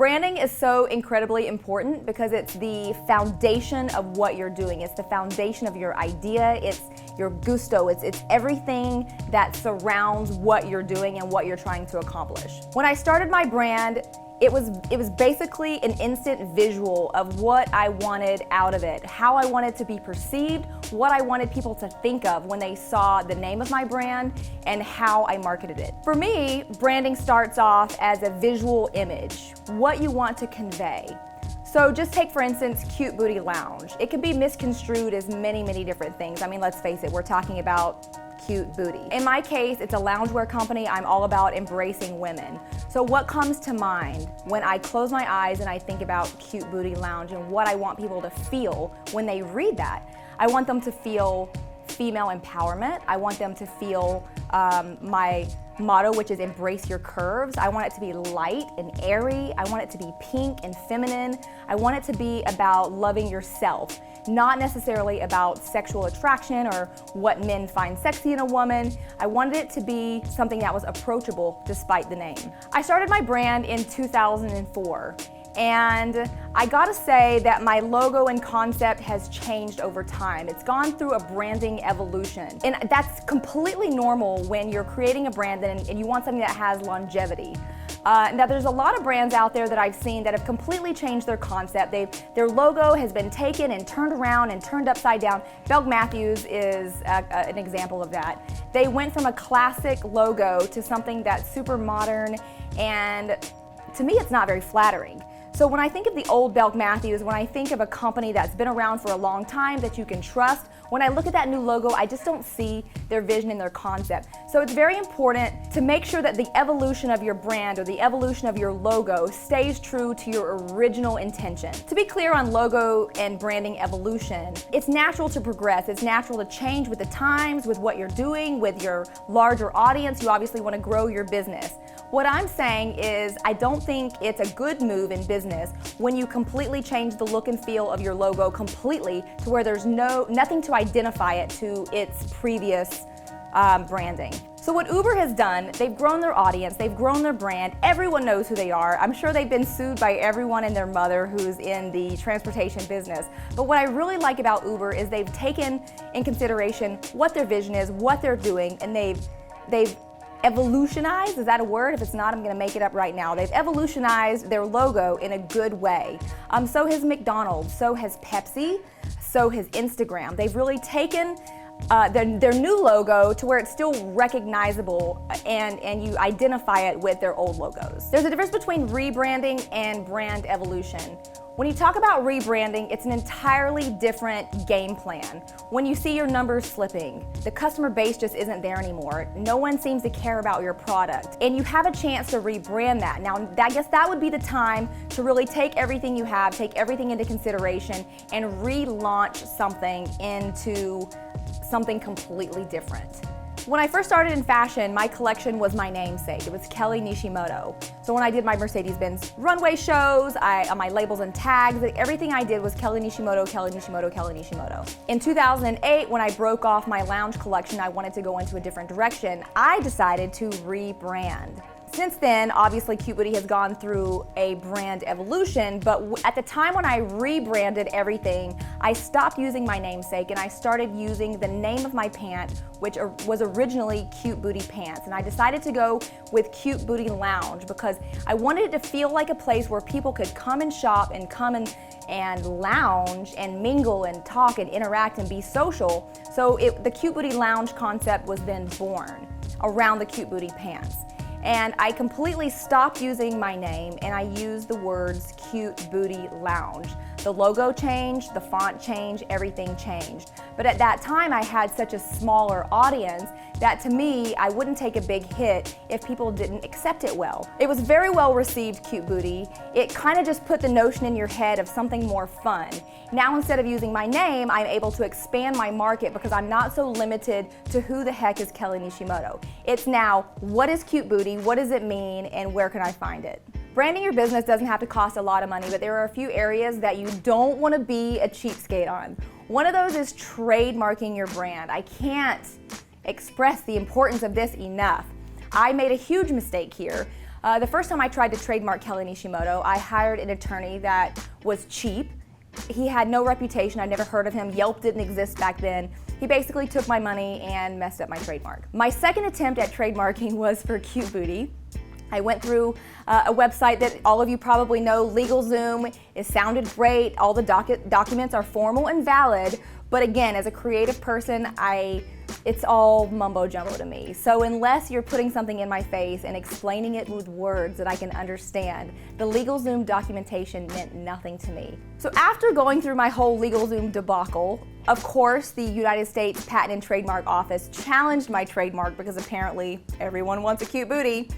Branding is so incredibly important because it's the foundation of what you're doing. It's the foundation of your idea, it's your gusto, it's everything that surrounds what you're doing and what you're trying to accomplish. When I started my brand, it was basically an instant visual of what I wanted out of it, how I wanted to be perceived, what I wanted people to think of when they saw the name of my brand and how I marketed it. For me, branding starts off as a visual image, what you want to convey. So just take, for instance, Cute Booty Lounge. It can be misconstrued as many, many different things. I mean, let's face it, we're talking about cute booty. In my case, it's a loungewear company. I'm all about embracing women. So what comes to mind when I close my eyes and I think about Cute Booty Lounge and what I want people to feel when they read that? I want them to feel female empowerment. I want them to feel my motto, which is embrace your curves. I want it to be light and airy. I want it to be pink and feminine. I want it to be about loving yourself, not necessarily about sexual attraction or what men find sexy in a woman. I wanted it to be something that was approachable despite the name. I started my brand in 2004. And I gotta say that my logo and concept has changed over time. It's gone through a branding evolution. And that's completely normal when you're creating a brand and you want something that has longevity. Now there's a lot of brands out there that I've seen that have completely changed their concept. Their logo has been taken and turned around and turned upside down. Belk Matthews is an example of that. They went from a classic logo to something that's super modern, and to me it's not very flattering. So when I think of the old Belk Matthews, when I think of a company that's been around for a long time that you can trust, when I look at that new logo, I just don't see their vision and their concept. So it's very important to make sure that the evolution of your brand or the evolution of your logo stays true to your original intention. To be clear on logo and branding evolution, it's natural to progress. It's natural to change with the times, with what you're doing, with your larger audience. You obviously want to grow your business. What I'm saying is I don't think it's a good move in business when you completely change the look and feel of your logo completely to where there's nothing to identify it to its previous branding. So what Uber has done, they've grown their audience, they've grown their brand, everyone knows who they are. I'm sure they've been sued by everyone and their mother who's in the transportation business. But what I really like about Uber is they've taken in consideration what their vision is, what they're doing, and they've evolutionized, is that a word? If it's not, I'm gonna make it up right now. They've evolutionized their logo in a good way. So has McDonald's, so has Pepsi, so has Instagram. They've really taken their new logo to where it's still recognizable and you identify it with their old logos. There's a difference between rebranding and brand evolution. When you talk about rebranding, it's an entirely different game plan. When you see your numbers slipping, the customer base just isn't there anymore. No one seems to care about your product. And you have a chance to rebrand that. Now, I guess that would be the time to really take everything you have, take everything into consideration, and relaunch something into something completely different. When I first started in fashion, my collection was my namesake. It was Kelly Nishimoto. So when I did my Mercedes-Benz runway shows, on my labels and tags, everything I did was Kelly Nishimoto, Kelly Nishimoto, Kelly Nishimoto. In 2008, when I broke off my lounge collection, I wanted to go into a different direction. I decided to rebrand. Since then, obviously Cute Booty has gone through a brand evolution, but at the time when I rebranded everything, I stopped using my namesake and I started using the name of my pant, which was originally Cute Booty Pants. And I decided to go with Cute Booty Lounge because I wanted it to feel like a place where people could come and shop and come and lounge and mingle and talk and interact and be social. So the Cute Booty Lounge concept was then born around the Cute Booty Pants. And I completely stopped using my name and I used the words Cute Booty Lounge. The logo changed, the font changed, everything changed. But at that time I had such a smaller audience that to me, I wouldn't take a big hit if people didn't accept it well. It was very well received, Cute Booty. It kind of just put the notion in your head of something more fun. Now instead of using my name, I'm able to expand my market because I'm not so limited to who the heck is Kelly Nishimoto. It's now, what is Cute Booty, what does it mean, and where can I find it? Branding your business doesn't have to cost a lot of money, but there are a few areas that you don't want to be a cheapskate on. One of those is trademarking your brand. I can't express the importance of this enough. I made a huge mistake here. The first time I tried to trademark Kelly Nishimoto, I hired an attorney that was cheap. He had no reputation, I'd never heard of him, Yelp didn't exist back then. He basically took my money and messed up my trademark. My second attempt at trademarking was for Cute Booty. I went through a website that all of you probably know, LegalZoom. It sounded great, all the documents are formal and valid, but again, as a creative person, it's all mumbo jumbo to me. So unless you're putting something in my face and explaining it with words that I can understand, the LegalZoom documentation meant nothing to me. So after going through my whole LegalZoom debacle, of course, the United States Patent and Trademark Office challenged my trademark because apparently everyone wants a cute booty.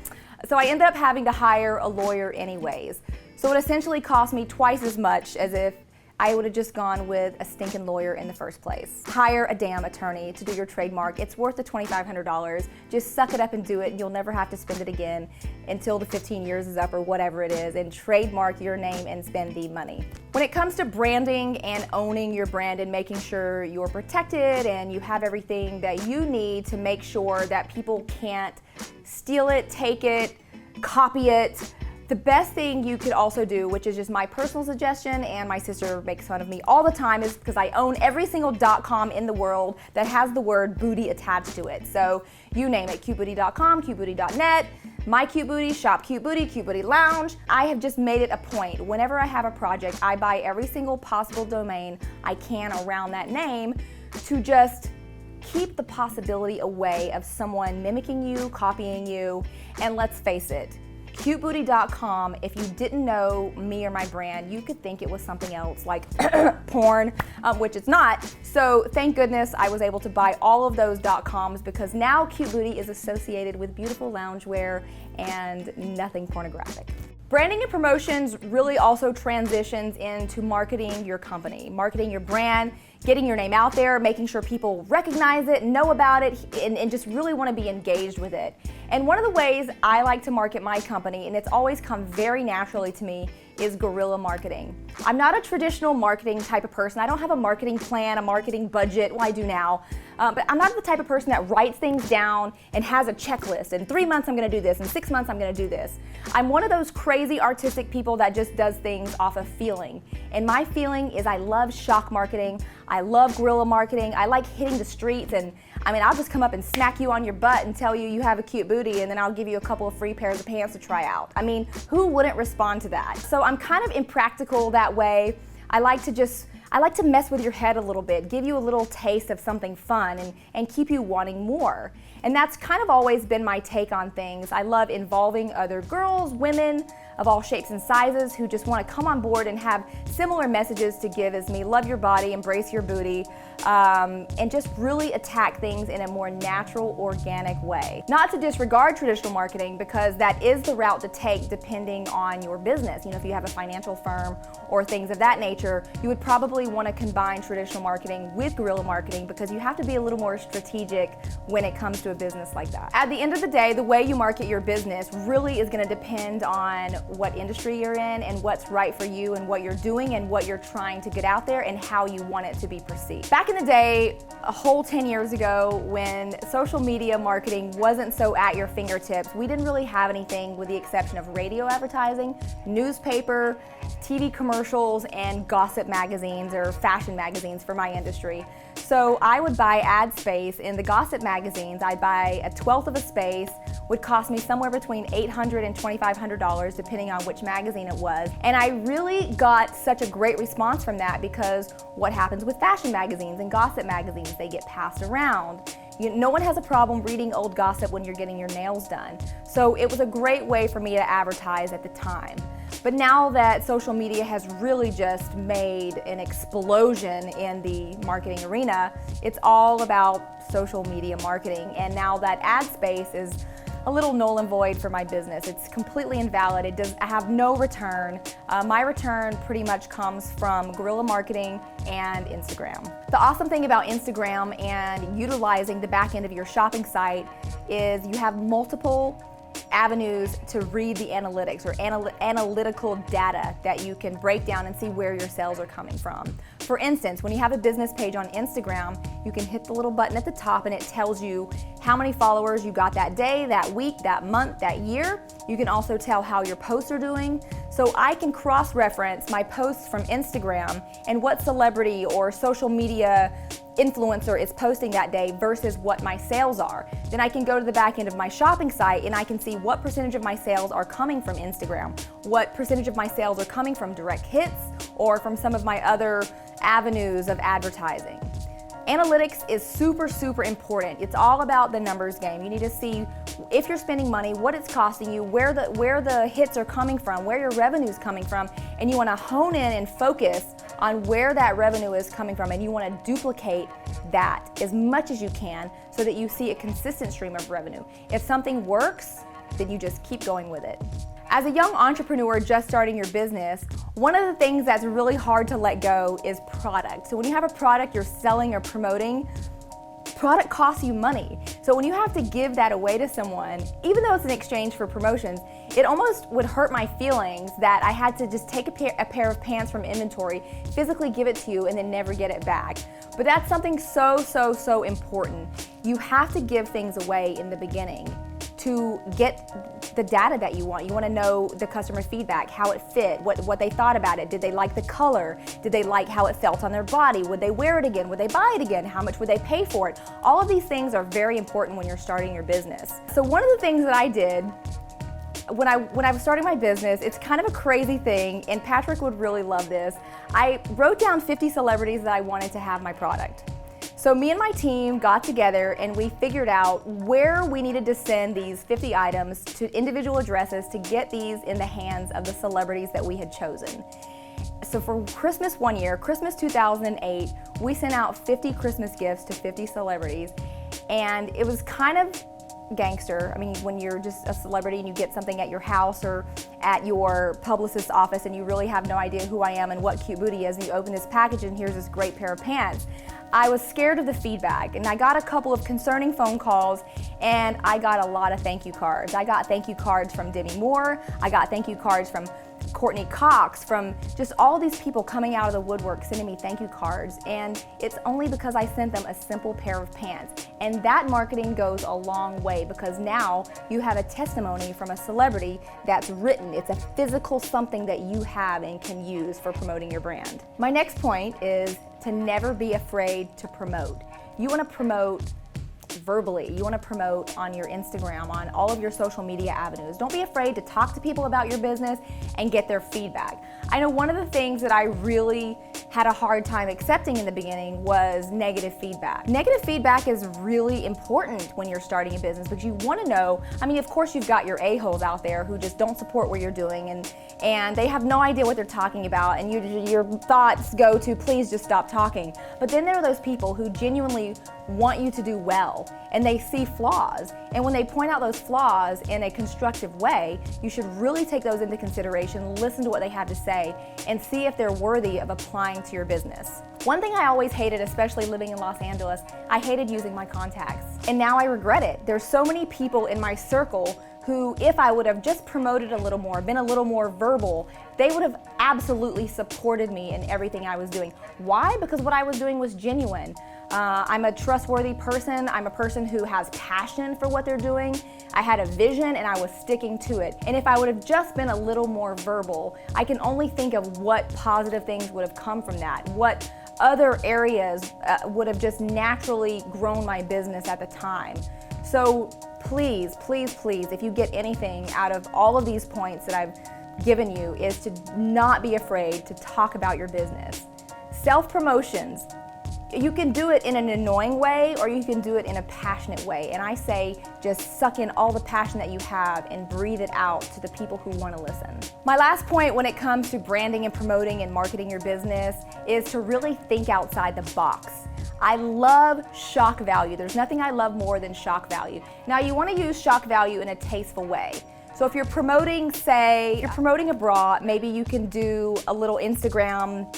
So I ended up having to hire a lawyer anyways. So it essentially cost me twice as much as if I would have just gone with a stinking lawyer in the first place. Hire a damn attorney to do your trademark. It's worth the $2,500. Just suck it up and do it, and you'll never have to spend it again until the 15 years is up or whatever it is, and trademark your name and spend the money. When it comes to branding and owning your brand and making sure you're protected and you have everything that you need to make sure that people can't steal it, take it, copy it, the best thing you could also do, which is just my personal suggestion, and my sister makes fun of me all the time, is because I own every single .com in the world that has the word booty attached to it. So you name it, cutebooty.com, cutebooty.net, My Cute Booty, Shop Cute Booty, Cute Booty Lounge. I have just made it a point. Whenever I have a project, I buy every single possible domain I can around that name to just keep the possibility away of someone mimicking you, copying you, and let's face it, cutebooty.com, if you didn't know me or my brand, you could think it was something else like porn, which it's not. So thank goodness I was able to buy all of those .coms because now Cute Booty is associated with beautiful loungewear and nothing pornographic. Branding and promotions really also transitions into marketing your company, marketing your brand, getting your name out there, making sure people recognize it, know about it, and just really want to be engaged with it. And one of the ways I like to market my company, and it's always come very naturally to me, is guerrilla marketing. I'm not a traditional marketing type of person. I don't have a marketing plan, a marketing budget. Well, I do now. But I'm not the type of person that writes things down and has a checklist. In 3 months, I'm gonna do this. In 6 months, I'm gonna do this. I'm one of those crazy artistic people that just does things off of feeling. And my feeling is I love shock marketing. I love guerrilla marketing. I like hitting the streets, and I'll just come up and smack you on your butt and tell you you have a cute booty, and then I'll give you a couple of free pairs of pants to try out. Who wouldn't respond to that? So I'm kind of impractical that way. I like to mess with your head a little bit, give you a little taste of something fun and keep you wanting more. And that's kind of always been my take on things. I love involving other girls, women of all shapes and sizes who just want to come on board and have similar messages to give as me. Love your body, embrace your booty, and just really attack things in a more natural, organic way. Not to disregard traditional marketing, because that is the route to take depending on your business. If you have a financial firm or things of that nature, you would probably want to combine traditional marketing with guerrilla marketing because you have to be a little more strategic when it comes to a business like that. At the end of the day, the way you market your business really is going to depend on what industry you're in and what's right for you and what you're doing and what you're trying to get out there and how you want it to be perceived. Back in the day, a whole 10 years ago, when social media marketing wasn't so at your fingertips, we didn't really have anything with the exception of radio advertising, newspaper, TV commercials, and gossip magazines or fashion magazines for my industry. So I would buy ad space in the gossip magazines. I'd buy a 1/12 of a space, would cost me somewhere between $800 and $2,500 depending on which magazine it was. And I really got such a great response from that because what happens with fashion magazines and gossip magazines? They get passed around. No one has a problem reading old gossip when you're getting your nails done. So it was a great way for me to advertise at the time. But now that social media has really just made an explosion in the marketing arena, it's all about social media marketing. And now that ad space is a little null and void for my business. It's completely invalid. I have no return. My return pretty much comes from guerrilla marketing and Instagram. The awesome thing about Instagram and utilizing the back end of your shopping site is you have multiple avenues to read the analytics or analytical data that you can break down and see where your sales are coming from. For instance, when you have a business page on Instagram, you can hit the little button at the top and it tells you how many followers you got that day, that week, that month, that year. You can also tell how your posts are doing. So I can cross-reference my posts from Instagram and what celebrity or social media influencer is posting that day versus what my sales are. Then I can go to the back end of my shopping site and I can see what percentage of my sales are coming from Instagram, what percentage of my sales are coming from direct hits or from some of my other avenues of advertising. Analytics is super, super important. It's all about the numbers game. You need to see if you're spending money, what it's costing you, where the hits are coming from, where your revenue is coming from, and you want to hone in and focus on where that revenue is coming from, and you want to duplicate that as much as you can so that you see a consistent stream of revenue. If something works, then you just keep going with it. As a young entrepreneur just starting your business, one of the things that's really hard to let go is product. So when you have a product you're selling or promoting, product costs you money. So when you have to give that away to someone, even though it's in exchange for promotions, it almost would hurt my feelings that I had to just take a pair of pants from inventory, physically give it to you, and then never get it back. But that's something so, so, so important. You have to give things away in the beginning to get the data that you want. You want to know the customer feedback, how it fit, what they thought about it. Did they like the color? Did they like how it felt on their body? Would they wear it again? Would they buy it again? How much would they pay for it? All of these things are very important when you're starting your business. So one of the things that I did when I was starting my business, it's kind of a crazy thing, and Patrick would really love this. I wrote down 50 celebrities that I wanted to have my product. So me and my team got together and we figured out where we needed to send these 50 items to individual addresses to get these in the hands of the celebrities that we had chosen. So for Christmas one year, Christmas 2008, we sent out 50 Christmas gifts to 50 celebrities, and it was kind of gangster. I mean, when you're just a celebrity and you get something at your house or at your publicist's office and you really have no idea who I am and what cute booty is, and you open this package and here's this great pair of pants. I was scared of the feedback, and I got a couple of concerning phone calls, and I got a lot of thank you cards. I got thank you cards from Demi Moore, I got thank you cards from Courtney Cox, from just all these people coming out of the woodwork sending me thank you cards, and it's only because I sent them a simple pair of pants. And that marketing goes a long way because now you have a testimony from a celebrity that's written. It's a physical something that you have and can use for promoting your brand. My next point is to never be afraid to promote. You want to promote verbally. You want to promote on your Instagram, on all of your social media avenues. Don't be afraid to talk to people about your business and get their feedback. I know one of the things that I really had a hard time accepting in the beginning was negative feedback. Negative feedback is really important when you're starting a business because you want to know, I mean, of course you've got your a-holes out there who just don't support what you're doing and they have no idea what they're talking about, and your thoughts go to, please just stop talking. But then there are those people who genuinely want you to do well, and they see flaws. And when they point out those flaws in a constructive way, you should really take those into consideration, listen to what they have to say, and see if they're worthy of applying to your business. One thing I always hated, especially living in Los Angeles, I hated using my contacts. And now I regret it. There's so many people in my circle who, if I would have just promoted a little more, been a little more verbal, they would have absolutely supported me in everything I was doing. Why? Because what I was doing was genuine. I'm a trustworthy person. I'm a person who has passion for what they're doing. I had a vision and I was sticking to it. And if I would have just been a little more verbal, I can only think of what positive things would have come from that, what other areas would have just naturally grown my business at the time. So please, please, please, if you get anything out of all of these points that I've given you, is to not be afraid to talk about your business. Self-promotions, you can do it in an annoying way or you can do it in a passionate way. And I say just suck in all the passion that you have and breathe it out to the people who want to listen. My last point when it comes to branding and promoting and marketing your business is to really think outside the box. I love shock value. There's nothing I love more than shock value. Now you want to use shock value in a tasteful way. So if you're promoting, say, you're promoting a bra, maybe you can do a little Instagram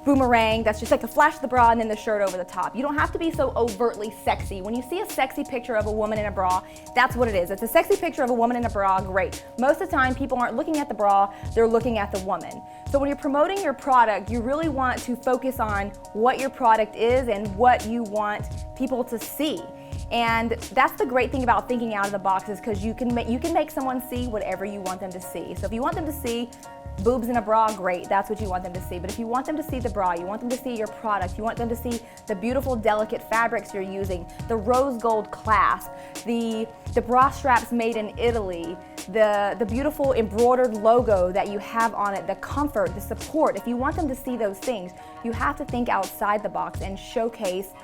boomerang that's just like a flash of the bra and then the shirt over the top. You don't have to be so overtly sexy. When you see a sexy picture of a woman in a bra, that's what it is. It's a sexy picture of a woman in a bra, great. Most of the time, people aren't looking at the bra, they're looking at the woman. So when you're promoting your product, you really want to focus on what your product is and what you want people to see. And that's the great thing about thinking out of the box, is because you can make someone see whatever you want them to see. So if you want them to see boobs in a bra, great, that's what you want them to see. But if you want them to see the bra, you want them to see your product, you want them to see the beautiful, delicate fabrics you're using, the rose gold clasp, the bra straps made in Italy, the beautiful embroidered logo that you have on it, the comfort, the support. If you want them to see those things, you have to think outside the box and showcase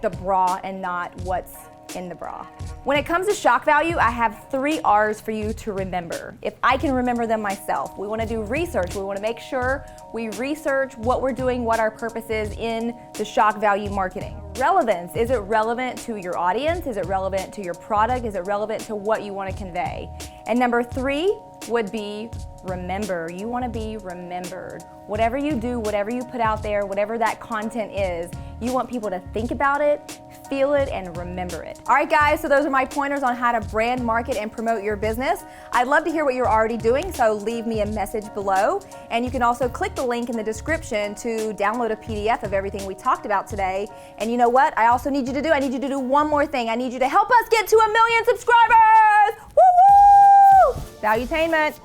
the bra and not what's in the bra. When it comes to shock value, I have 3 R's for you to remember, if I can remember them myself. We want to do research. We want to make sure we research what we're doing, what our purpose is in the shock value marketing. Relevance. Is it relevant to your audience? Is it relevant to your product? Is it relevant to what you want to convey? And number 3 would be remember. You want to be remembered. Whatever you do, whatever you put out there, whatever that content is, you want people to think about it, feel it, and remember it. All right, guys, so those are my pointers on how to brand, market, and promote your business. I'd love to hear what you're already doing, so leave me a message below. And you can also click the link in the description to download a PDF of everything we talked about today. And you know what I also need you to do? I need you to do one more thing. I need you to help us get to 1 million subscribers! Woo-woo! Valuetainment.